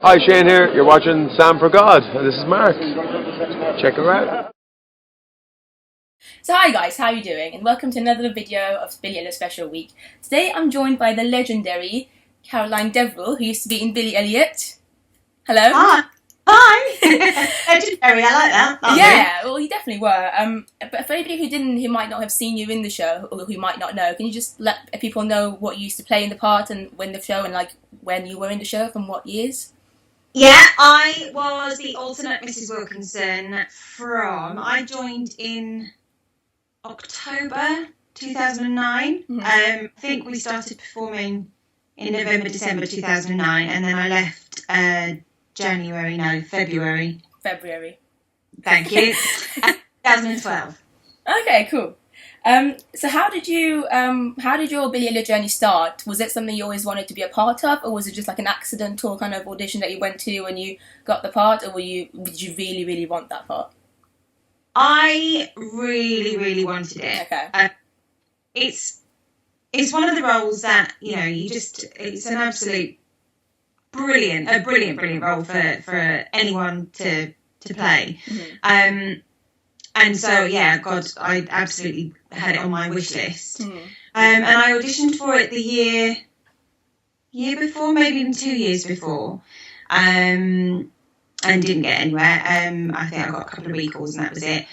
Hi, Shane here. You're watching Sam for God, and this is Mark. Check her out. So hi guys, how are you doing? And welcome to another video of Billy Elliot Special Week. Today I'm joined by the legendary Caroline Deverill, who used to be in Billy Elliot. Hello. Hi. Legendary, I like that. Yeah, well, you definitely were. But for anybody who might not have seen you in the show, or who might not know, can you just let people know what you used to play in the part and when the show, and like when you were in the show, from what years? Yeah, I was the alternate Mrs Wilkinson I joined in October 2009. I think we started performing in November, December 2009, and then I left February. Thank you. 2012. Okay, cool. So how did your Billy Elliot journey start? Was it something you always wanted to be a part of, or was it just like an accidental kind of audition that you went to and you got the part, or did you really, really want that part? I really, really wanted it. Okay. It's one of the roles that, you know, it's an absolute brilliant role for anyone to play. Mm-hmm. And so, yeah, God, I absolutely had it on my wish list. And I auditioned for it the year before, maybe even 2 years before, and didn't get anywhere. I think I got a couple of recalls and that was it.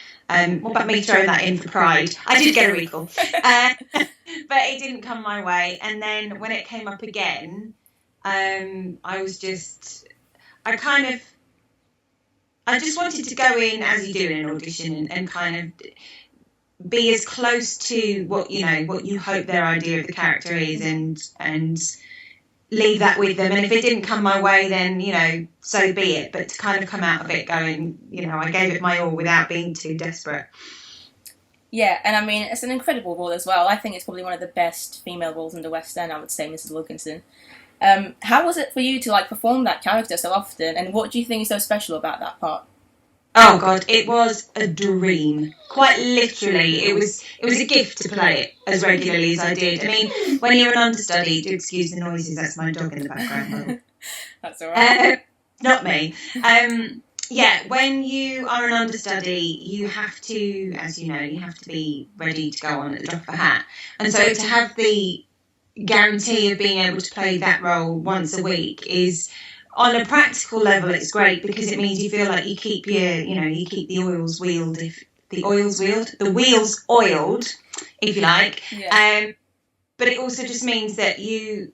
What about me throwing that in for pride? I did get a recall, but it didn't come my way. And then when it came up again, I just wanted to go in as you do in an audition and kind of be as close to what you hope their idea of the character is, and leave that with them. And if it didn't come my way, then, you know, so be it. But to kind of come out of it going, you know, I gave it my all without being too desperate. Yeah, and I mean, it's an incredible role as well. I think it's probably one of the best female roles in the West End, I would say, Mrs Wilkinson. How was it for you to like perform that character so often, and what do you think is so special about that part? Oh God, it was a dream. Quite literally, it was a gift to play it as regularly as I did. I mean, when you're an understudy, do excuse the noises, that's my dog in the background. That's all right. Not me. Yeah, when you are an understudy, you have to, as you know, you have to be ready to go on at the drop of a hat. And so to have the guarantee of being able to play that role once a week is, on a practical level, it's great because it means you feel like you keep the wheels oiled, if you like. Yeah. But it also just means that you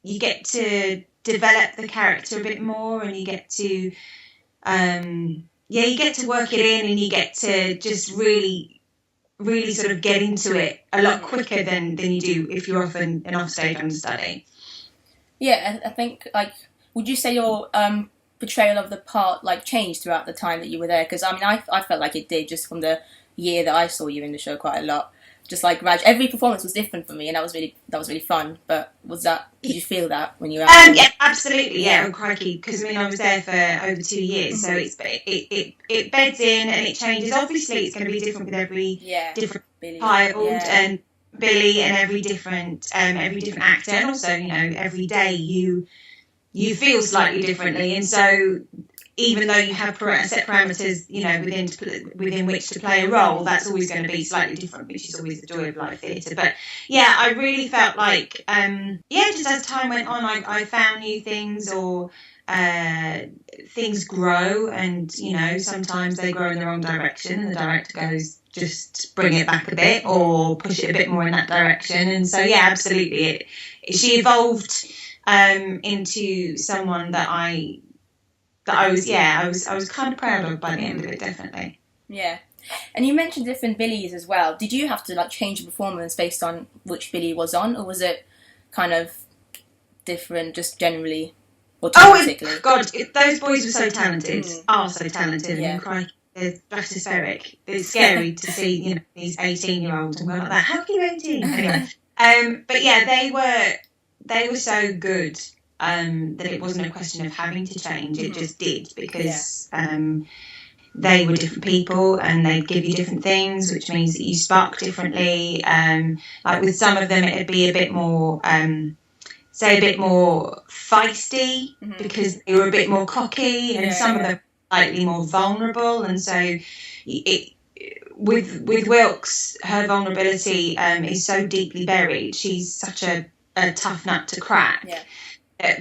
get to develop the character a bit more, and you get to work it in, and you get to just really sort of get into it a lot quicker than you do if you're often an offstage understudy. Yeah, I think, like, would you say your portrayal of the part like changed throughout the time that you were there? Because I mean, I felt like it did, just from the year that I saw you in the show quite a lot. Just like every performance was different for me, and that was really fun. But did you feel that when you were out? Yeah, absolutely. Yeah, oh, crikey, because I mean, I was there for over 2 years, so it beds in and it changes. Obviously, it's going to be different with every different child and Billy, and every different actor, and also, you know, every day you feel slightly differently, and so even though you have set parameters, you know, within which to play a role, that's always going to be slightly different, which is always the joy of live theatre. But yeah, I really felt like, just as time went on, I found new things, or things grow, and, you know, sometimes they grow in the wrong direction, and the director goes, just bring it back a bit, or push it a bit more in that direction. And so, yeah, absolutely, she evolved into someone that I was kind of proud of by the end of it, definitely. Yeah. And you mentioned different Billies as well. Did you have to like change the performance based on which Billy was on, or was it kind of different, just generally, automatically? Oh God, those boys were so talented. Are so talented. Yeah. And crikey, they're stratospheric. It's scary to see, you know, these 18-year-olds and go like that. How can you 18? Anyway, but yeah, they were so good that it wasn't a question of having to change. It just did, because they were different people, and they'd give you different things, which means that you spark differently. Like with some of them, it'd be a bit more say, a bit more feisty because they were a bit more cocky, and some of them slightly more vulnerable. And so with Wilkes, her vulnerability is so deeply buried. She's such a tough nut to crack. Yeah.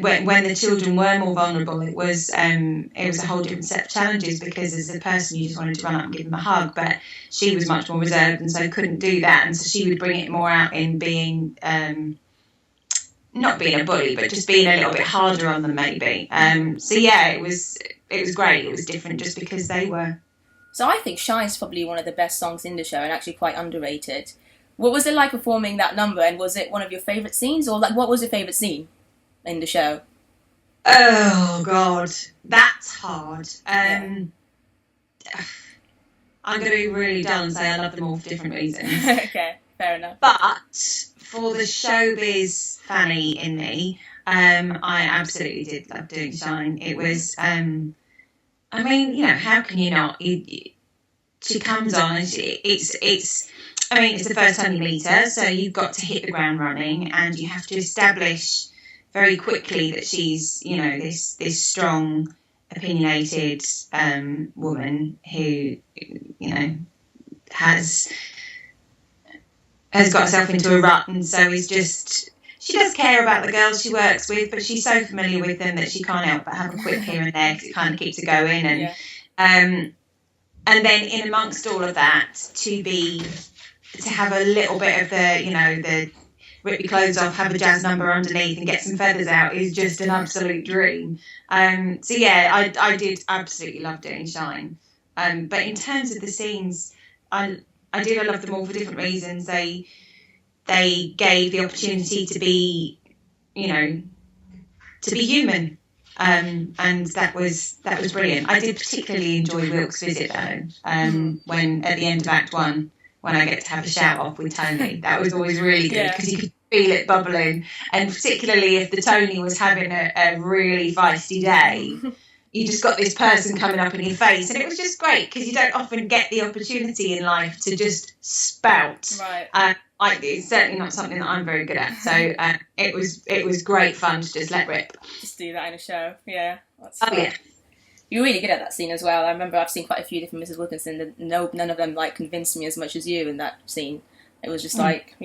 When the children were more vulnerable, it was a whole different set of challenges, because as a person you just wanted to run up and give them a hug, but she was much more reserved and so couldn't do that, and so she would bring it more out in being not being a bully, but just being a little bit harder on them maybe. So yeah, it was great. It was different just because they were. So I think Shine's probably one of the best songs in the show, and actually quite underrated. What was it like performing that number, and was it one of your favourite scenes, or like what was your favourite scene in the show? Oh God, that's hard. I'm going to be really dull and say I love them all for different reasons. Okay, fair enough. But for the showbiz fanny in me, I absolutely did love doing Shine. It was, I mean, you know, how can you not? She comes on and it's the first time you meet her, so you've got to hit the ground running, and you have to establish very quickly that she's, you know, this strong, opinionated woman who, you know, has got herself into a rut, and so is just, she does care about the girls she works with, but she's so familiar with them that she can't help but have a quick here and there, because it kind of keeps her going. And and then in amongst all of that, to have a little bit of the, you know, the rip your clothes off, have a jazz number underneath and get some feathers out is just an absolute dream. So yeah, I did absolutely love doing Shine. But in terms of the scenes, I love them all for different reasons. They gave the opportunity to be, you know, to be human. And that was brilliant. I did particularly enjoy Wilkes' visit though, when at the end of Act 1, when I get to have a shout off with Tony. That was always really good, because you could feel it bubbling, and particularly if the Tony was having a really feisty day, you just got this person coming up in your face, and it was just great, because you don't often get the opportunity in life to just spout. Right. It's certainly not something that I'm very good at, so it was great fun to just let rip. Just do that in a show, yeah. That's fun. Yeah. You're really good at that scene as well. I remember I've seen quite a few different Mrs Wilkinson, and none of them like convinced me as much as you in that scene. It was just like,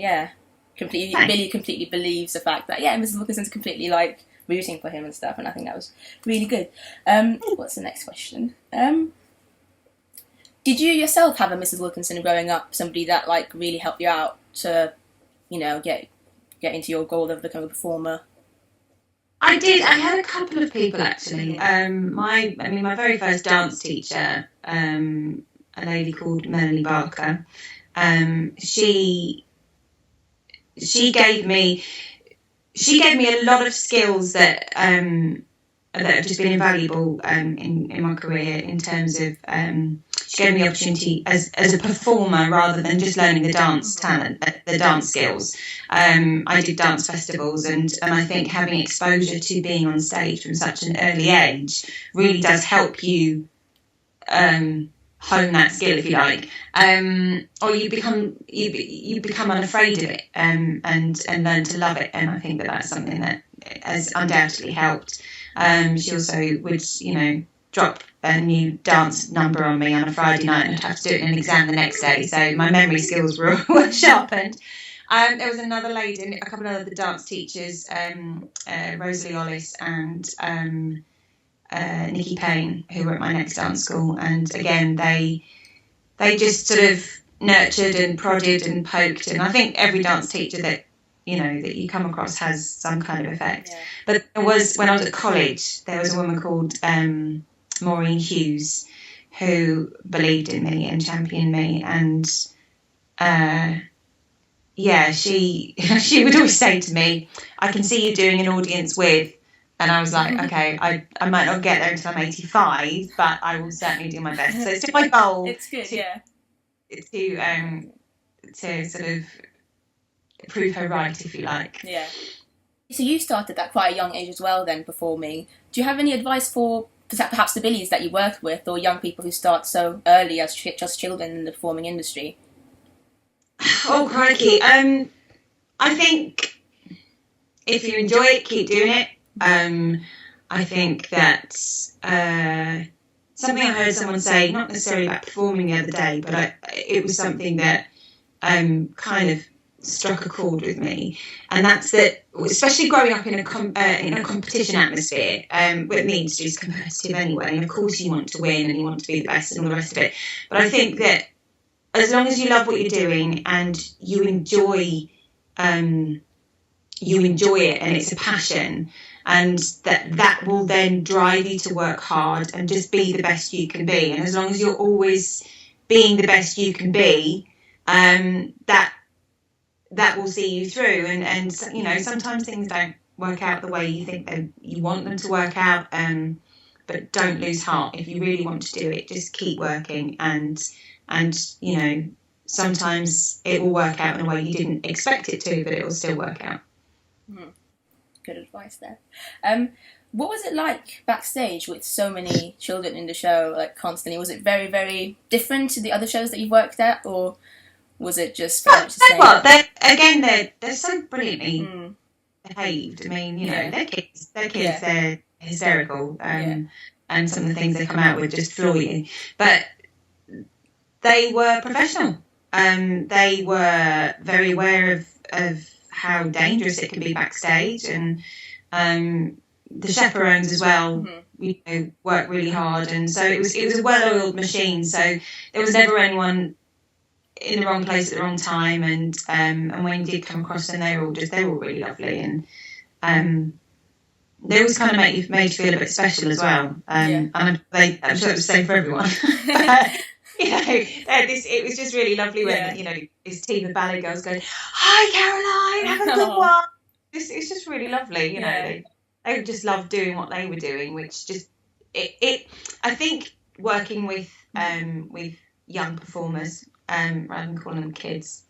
completely. Thanks. Billy completely believes the fact that Mrs Wilkinson's completely like rooting for him and stuff, and I think that was really good. What's the next question? Did you yourself have a Mrs Wilkinson growing up, somebody that like really helped you out to, you know, get into your goal of becoming a performer? I did. I had a couple of people actually. My very first dance teacher, a lady called Melanie Barker. She gave me a lot of skills that have just been invaluable in my career, in terms of she gave me the opportunity as a performer rather than just learning the dance talent, the dance skills. I did dance festivals, and I think having exposure to being on stage from such an early age really does help you hone that skill, if you like, or you become unafraid of it, and learn to love it. And I think that that's something that has undoubtedly helped. She also would, you know, drop a new dance number on me on a Friday night, and I'd have to do it in an exam the next day, so my memory skills were sharpened. There was another lady, a couple of other dance teachers, Rosalie Ollis and Nikki Payne, who were at my next dance school, and again they just sort of nurtured and prodded and poked, and I think every dance teacher that you come across has some kind of effect. Yeah. But there was, when I was at college, there was a woman called Maureen Hughes who believed in me and championed me, and she would always say to me, "I can see you doing an audience with," and I was like, okay, I might not get there until I'm 85, but I will certainly do my best. So it's still my goal. It's good, to sort of prove her right, if you like. Yeah. So you started at quite a young age as well then, performing. Do you have any advice for perhaps the Billies that you work with, or young people who start so early as just children in the performing industry? Oh, crikey. I think if you enjoy it, keep doing it. I think that something I heard someone say, not necessarily about performing the other day, but it was something that kind of struck a chord with me, and that's that, especially growing up in a competition atmosphere, what means is competitive anyway, and of course you want to win and you want to be the best and all the rest of it, but I think that as long as you love what you're doing and you enjoy it and it's a passion, and that will then drive you to work hard and just be the best you can be, and as long as you're always being the best you can be, that will see you through, and you know, sometimes things don't work out the way you think you want them to work out, but don't lose heart. If you really want to do it, just keep working, and you know, sometimes it will work out in a way you didn't expect it to, but it will still work out. Good advice there. What was it like backstage with so many children in the show, like constantly? Was it very, very different to the other shows that you've worked at, or was it just very much the same? Well, they're so brilliantly behaved. I mean, you know, they're kids, they're hysterical, and some of the things they come out with just floor you. But they were professional. They were very aware of how dangerous it can be backstage, and the chaperones as well, you know, work really hard, and so it was a well-oiled machine. So there was never anyone in the wrong place at the wrong time, and when you did come across them, they were all really lovely, and they always kind of made you feel a bit special as well. And I'm sure it was the same for everyone. You know, it was just really lovely when you know, this team of ballet girls going, "Hi, Caroline, have a good one." It's just really lovely, you know. They just loved doing what they were doing, which just it. I think working with young performers, rather than calling them kids,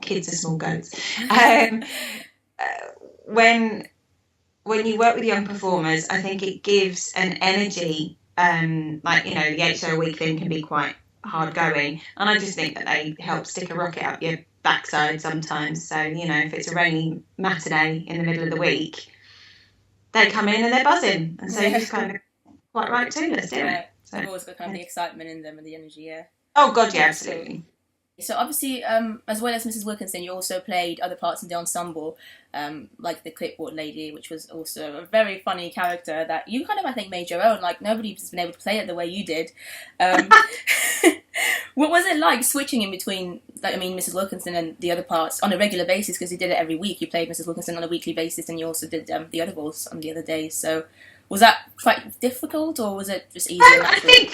kids are small goats. When you work with young performers, I think it gives an energy. Like, you know, the 8 show a week thing can be quite hard going, and I just think that they help stick a rocket up your backside sometimes. So, you know, if it's a rainy matinee in the middle of the week, they come in and they're buzzing, and so you just kind of quite right too, let's do it. So I've always got kind of the excitement in them and the energy. Oh god, yeah, absolutely. So obviously, as well as Mrs Wilkinson, you also played other parts in the ensemble, like the clipboard lady, which was also a very funny character that you kind of, I think, made your own. Like, nobody's been able to play it the way you did. What was it like switching in between, like, I mean, Mrs Wilkinson and the other parts on a regular basis? Because you did it every week. You played Mrs Wilkinson on a weekly basis, and you also did the other roles on the other days. So was that quite difficult, or was it just easy? I think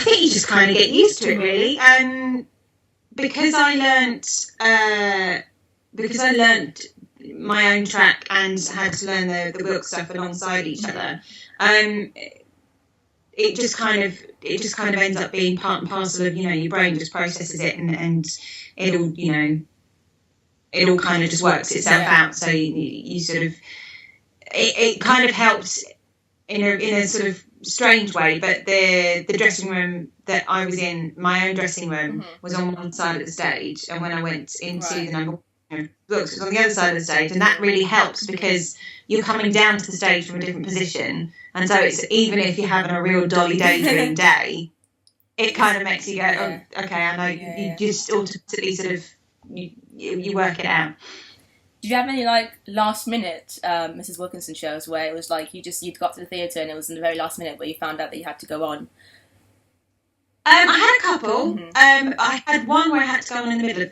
you just kind of get used to it, really. Because I learnt my own track and had to learn the Wilk stuff alongside each other. It just kind of ends up being part and parcel of, you know, your brain just processes it, and it'll, you know, it all kind of just works itself out. So you sort of, it kind of helps in a sort of strange way, but the dressing room that I was in, my own dressing room, was on one side of the stage, and when I went into the number one, books was on the other side of the stage, and that really helps because you're coming down to the stage from a different position, and so it's, even if you're having a real dolly daydream day, it kind of makes you go, oh, okay, I know. You just automatically sort of you work it out. Did you have any, like, last minute Mrs Wilkinson shows where it was like you'd got to the theatre and it was in the very last minute where you found out that you had to go on? I had a couple. I had one where I had to go on in the middle of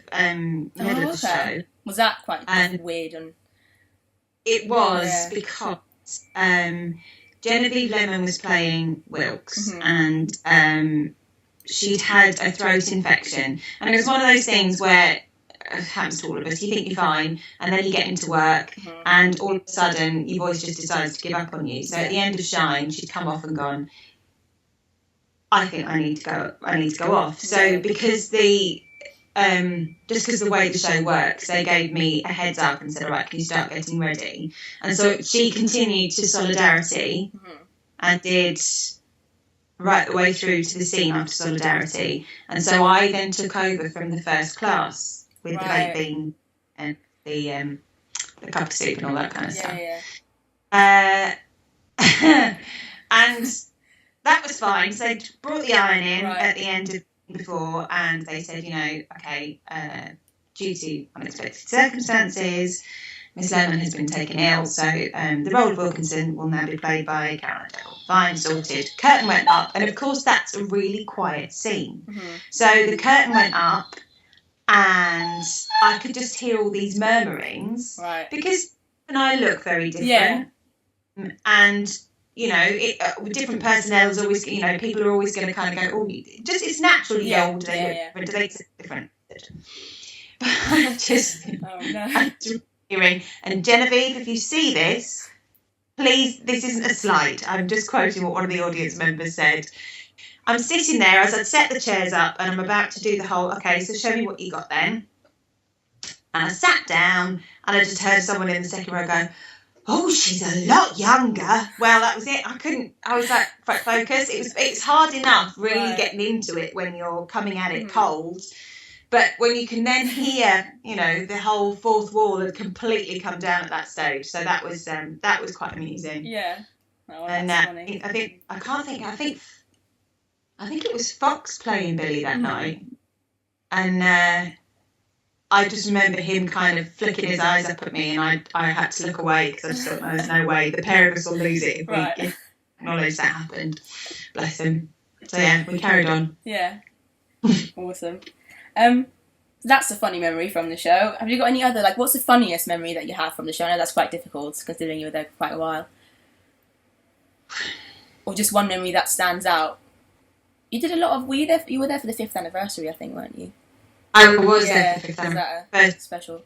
the show. Was that quite weird? And it was because Genevieve Lemon was playing Wilkes, and she'd had a throat infection, and it was one of those things where it happens to all of us. You think you're fine, and then you get into work, and all of a sudden your voice just decides to give up on you. So at the end of Shine, she'd come off and gone, I think I need to go off. So because just because the way the show works, they gave me a heads up and said, all right, can you start getting ready? And so she continued to Solidarity and did right the way through to the scene after Solidarity. And so I then took over from the first class with the late Bean and the a cup of soup and all that kind of stuff. Yeah. And that was fine. So they brought the iron in at the end of before, and they said, okay, due to unexpected circumstances, Miss Lemon has been taken ill, so the role of Wilkinson will now be played by Caroline Dale. Fine, sorted. Curtain went up, and of course that's a really quiet scene. So the curtain went up, and I could just hear all these murmurings, because and I look very different, and different personnel is always, people are always going to kind of go, oh, just it's naturally old, but do they different? But just, hearing, and Genevieve, if you see this, please, this isn't a slight. I'm just quoting what one of the audience members said. I'm sitting there as I'd set the chairs up, and I'm about to do the whole, okay, so show me what you got then. And I sat down, and I just heard someone in the second row go, oh, she's a lot younger. Well, that was it. I was like, focus. It's hard enough really getting into it when you're coming at it cold. But when you can then hear, the whole fourth wall had completely come down at that stage. So that was quite amusing. Yeah. Oh, and funny. I think it was Fox playing Billy that night. And I just remember him kind of flicking his eyes up at me, and I had to look away because I just thought, there's no way the pair of us will lose it if we acknowledge that happened. Bless him. So yeah, we carried on. Yeah. Awesome. That's a funny memory from the show. Have you got any other, what's the funniest memory that you have from the show? I know that's quite difficult considering you were there for quite a while. Or just one memory that stands out. You did a lot of, you were there for the 5th anniversary, I think, weren't you? I was there for the 5th anniversary. That Special?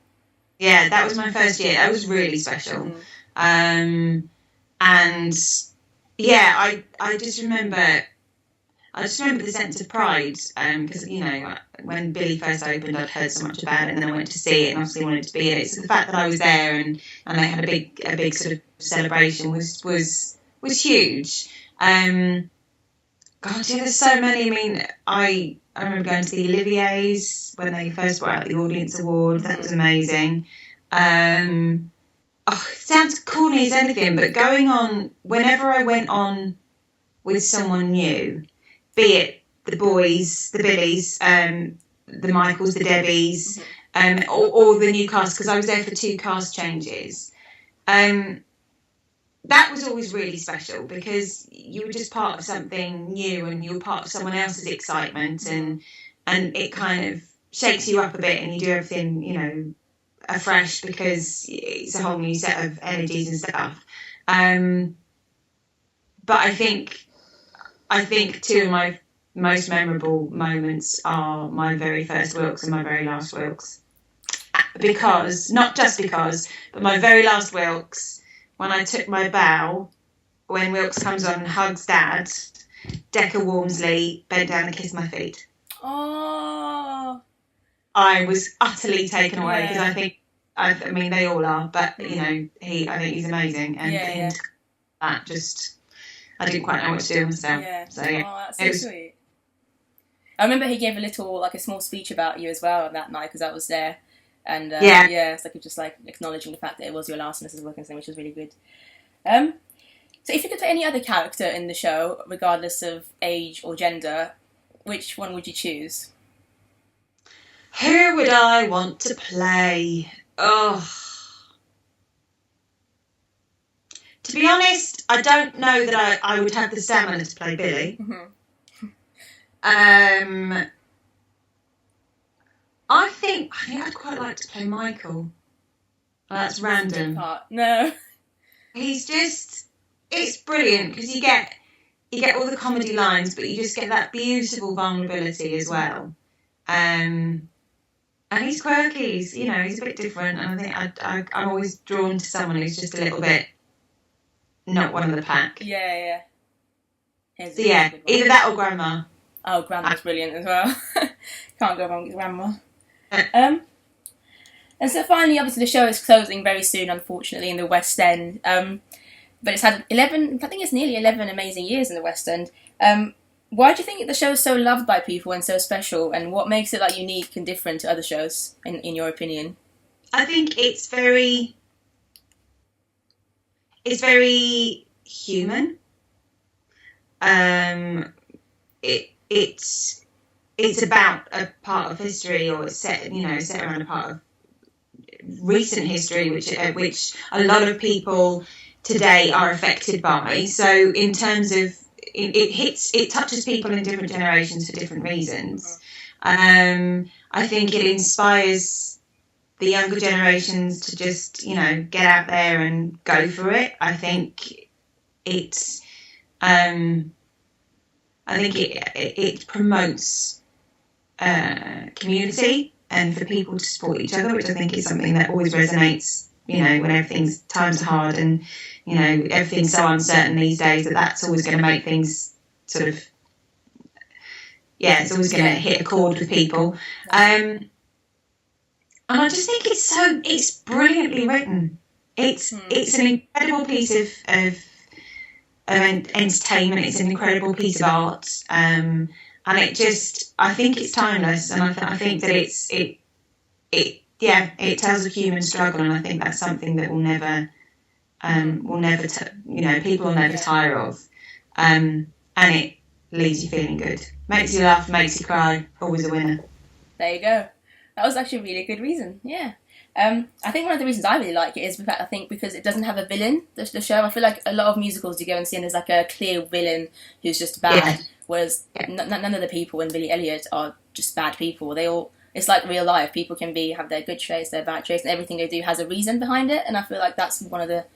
Yeah, that was my first year. That was really special. And yeah, I just remember the sense of pride, because when Billy first opened, I'd heard so much about it, and then I went to see it, and obviously wanted to be in it. So the fact that I was there and they had a big sort of celebration was huge. God, yeah, there's so many. I mean, I remember going to the Olivier's when they first brought out the Audience Award. That was amazing. It sounds corny as anything, but going on, whenever I went on with someone new, be it the boys, the Billies, the Michaels, the Debbies, or the new cast, because I was there for 2 cast changes, that was always really special because you were just part of something new and you were part of someone else's excitement, and it kind of shakes you up a bit and you do everything, afresh because it's a whole new set of energies and stuff. But I think 2 of my most memorable moments are my very first Wilkes and my very last Wilkes. Not just because, but my very last Wilkes, when I took my bow, when Wilkes comes on and hugs Dad, Decca Walmsley bent down and kissed my feet. Oh. I was utterly taken away because I mean they all are, but I think he's amazing, and that just I didn't quite know what to do with myself. Yeah. So yeah, oh, that's so sweet. I remember he gave a small speech about you as well that night because I was there. And it's just acknowledging the fact that it was your last Mrs Wilkinson, which was really good. So if you could play any other character in the show, regardless of age or gender, which one would you choose? Who would I want to play? Oh. To be honest, I don't know that I would have the stamina to play Billy. I think I'd quite like to play Michael. Oh, that's random. No. It's brilliant because you get all the comedy lines, but you just get that beautiful vulnerability as well. And he's quirky. He's a bit different, and I think I'm always drawn to someone who's just a little bit not one of the pack. Yeah. So yeah, either that or Grandma. Oh, Grandma's brilliant as well. Can't go wrong with Grandma. And so finally, obviously, the show is closing very soon, unfortunately, in the West End. But it's had nearly 11 amazing years in the West End. Why do you think the show is so loved by people and so special? And what makes it unique and different to other shows, in your opinion? I think it's very it's very human. It's about a part of history, or it's set around a part of recent history, which a lot of people today are affected by. So in terms of it touches people in different generations for different reasons. I think it inspires the younger generations to just get out there and go for it. I think it promotes community and for people to support each other, which I think is something that always resonates, when times are hard and, everything's so uncertain these days, that's always going to make things sort of, it's always going to hit a chord with people. And I just think it's brilliantly written. It's an incredible piece of entertainment. It's an incredible piece of art. And I think it's timeless, and I think that it tells a human struggle, and I think that's something that people will never tire of, and it leaves you feeling good, makes you laugh, makes you cry, always a winner. There you go. That was actually a really good reason. Yeah. I think one of the reasons I really like it is because it doesn't have a villain, the show. I feel like a lot of musicals you go and see and there's like a clear villain who's just bad, whereas none of the people in Billy Elliot are just bad people. It's like real life. People can have their good traits, their bad traits, and everything they do has a reason behind it, and I feel like that's one of the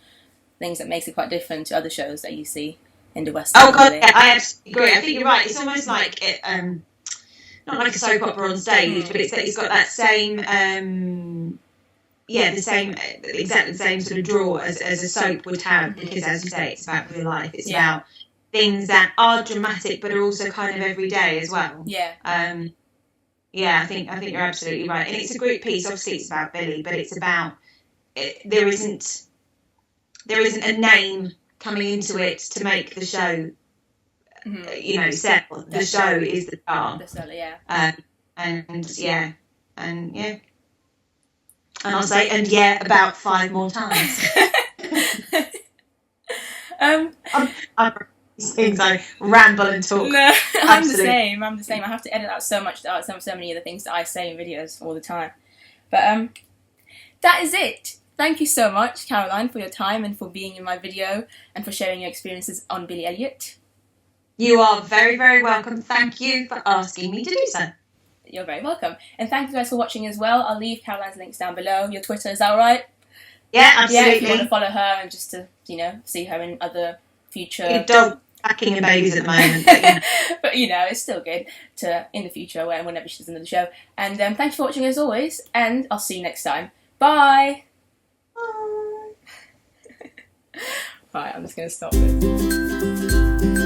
things that makes it quite different to other shows that you see in the West. Oh God, yeah, I absolutely agree. I think you're right. It's almost like not like a soap opera on stage, but it's got that same exactly the same sort of draw as a soap would have, because as you say, it's about real life. It's about things that are dramatic but are also kind of everyday as well. I think you're absolutely right, and it's a great piece. Obviously, it's about Billy, but it's about there isn't a name coming into it to make the show, sell. The show is the star. The seller, yeah. And I'll say, about 5 more times. Things I ramble and talk. No, I'm the same. I have to edit out so many of the things that I say in videos all the time. But that is it. Thank you so much, Caroline, for your time and for being in my video and for sharing your experiences on Billy Elliot. You are very, very welcome. Thank you for asking me to do so. You're very welcome. And thank you guys for watching as well. I'll leave Caroline's links down below. Your Twitter, is that all right? Yeah, absolutely. Yeah, if you want to follow her and just to, see her in other future... Dog packing and babies at the moment. But, it's still good in the future, whenever she does another show. And thanks for watching as always, and I'll see you next time. Bye! Bye. Right, I'm just going to stop this.